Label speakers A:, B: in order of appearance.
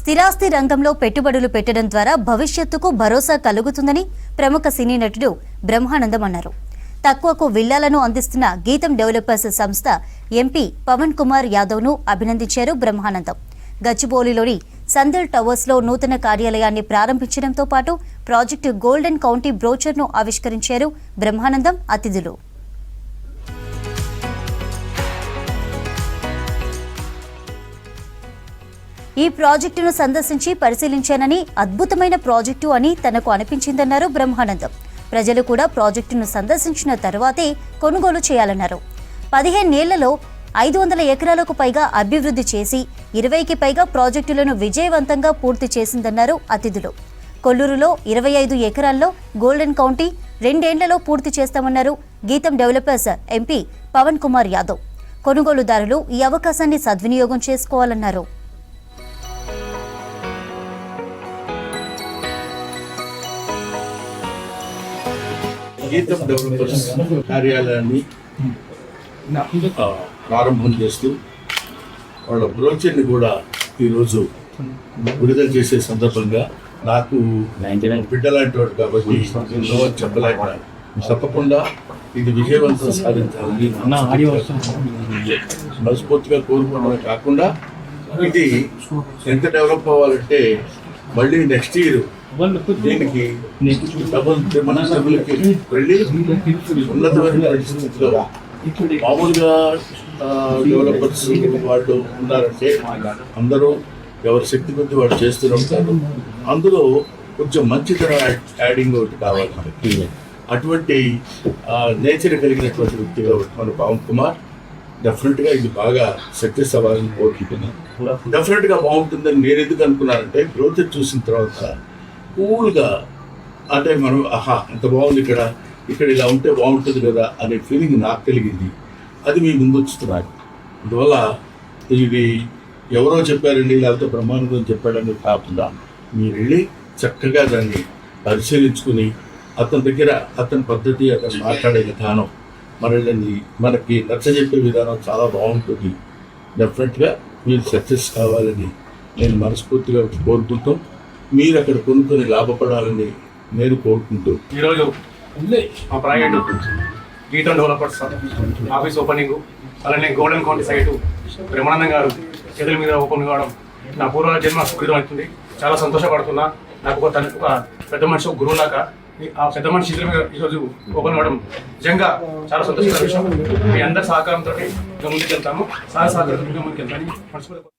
A: స్థిరాస్తి రంగంలో పెట్టుబడులు పెట్టడం ద్వారా భవిష్యత్తుకు భరోసా కలుగుతుందని ప్రముఖ సినీ నటుడు బ్రహ్మానందం అన్నారు. తక్కువకు విల్లాలను అందిస్తున్న గీతం డెవలపర్స్ సంస్థ ఎంపీ పవన్ కుమార్ యాదవ్ను అభినందించారు బ్రహ్మానందం. గచ్చిబౌలిలోని సందల్ టవర్స్ లో నూతన కార్యాలయాన్ని ప్రారంభించడంతో పాటు ప్రాజెక్టు గోల్డెన్ కౌంటీ బ్రోచర్ను ఆవిష్కరించారు బ్రహ్మానందం అతిథులు. ఈ ప్రాజెక్టును సందర్శించి పరిశీలించానని, అద్భుతమైన ప్రాజెక్టు అని తనకు అనిపించిందన్నారు బ్రహ్మానందం. ప్రజలు కూడా ప్రాజెక్టును సందర్శించిన తర్వాతే కొనుగోలు చేయాలన్నారు. 15 ఏళ్లలో 500 ఎకరాలకు పైగా అభివృద్ధి చేసి 20కి పైగా ప్రాజెక్టులను విజయవంతంగా పూర్తి చేసిందన్నారు అతిథులు. కొల్లూరులో 25 ఎకరాల్లో గోల్డెన్ కౌంటీ 2 ఏళ్లలో పూర్తి చేస్తామన్నారు గీతం డెవలపర్స్ ఎంపీ పవన్ కుమార్ యాదవ్. కొనుగోలుదారులు ఈ అవకాశాన్ని సద్వినియోగం చేసుకోవాలన్నారు.
B: గీతం డెవలపర్స్ కార్యాలయాన్ని ప్రారంభం చేస్తూ వాళ్ళ బ్రోచర్ని కూడా ఈరోజు విడుదల చేసే సందర్భంగా నాకు బిడ్డలాంటి వాడు కాబట్టి ఎన్నో చెప్పలేక తప్పకుండా ఇది విజయవంతం సాధించాలని మనస్ఫూర్తిగా కోరుకోవడమే కాకుండా ఇది ఎంత డెవలప్ అవ్వాలంటే మళ్ళీ నెక్స్ట్ ఇయర్ దీనికి డబుల్ వెళ్ళి ఉన్నతమైన స్థితిలో మామూలుగా డెవలపర్స్ వాళ్ళు ఉన్నారంటే అందరూ ఎవరి శక్తి కొద్ది వాళ్ళు చేస్తూనే ఉంటారు. అందులో కొంచెం మంచితనం యాడింగ్ ఒకటి కావాలి మనకి. అటువంటి నేచర్ కలిగినటువంటి వ్యక్తిగా మన పవన్ కుమార్ డెఫినెట్గా ఇది బాగా సక్సెస్ అవ్వాలని కోరుకుంటున్నాను. డెఫినెట్గా బాగుంటుందని నేను ఎందుకు అనుకున్నానంటే గ్రోత్ చూసిన తర్వాత కూల్గా అంటే మనం ఎంత బాగుంది ఇక్కడ ఇలా ఉంటే బాగుంటుంది కదా అనే ఫీలింగ్ నాకు కలిగింది. అది మీ ముందు వచ్చుతున్నారు. అందువల్ల ఇది ఎవరో చెప్పారండి లేకపోతే బ్రహ్మానందం చెప్పాడని కాకుండా మీరు వెళ్ళి చక్కగా దాన్ని పరిశీలించుకుని అతని దగ్గర అతని పద్ధతి అతను మాట్లాడే విధానం మనకి నచ్చజెప్పే విధానం చాలా బాగుంటుంది. డెఫినెట్గా మీరు సక్సెస్ కావాలని నేను మనస్ఫూర్తిగా కోరుకుంటూ మీరు అక్కడ కొనుక్కొని లాభపడాలని నేను కోరుకుంటూ
C: ఈరోజు మా ప్రాజెక్టు గీతం డెవలపర్స్ ఆఫీస్ ఓపెనింగ్, అలానే గోల్డెన్ కౌంటీ సైటు బ్రహ్మానందం గారు చేతుల మీద ఓపెన్ కావడం నా పూర్వ జన్మ సుకృతం అవుతుంది. చాలా సంతోషపడుతున్నా. నాకు ఒక పెద్ద మనిషి ఒక గురువులాగా ఆ పెద్ద మనిషి చేతుల మీద ఈరోజు ఓపెన్ కావడం నిజంగా చాలా సంతోషకర విషయం. మీ అందరి సహకారంతో ముందుకు వెళ్తాము. సహకారంతో ముందుకు వెళ్తాను.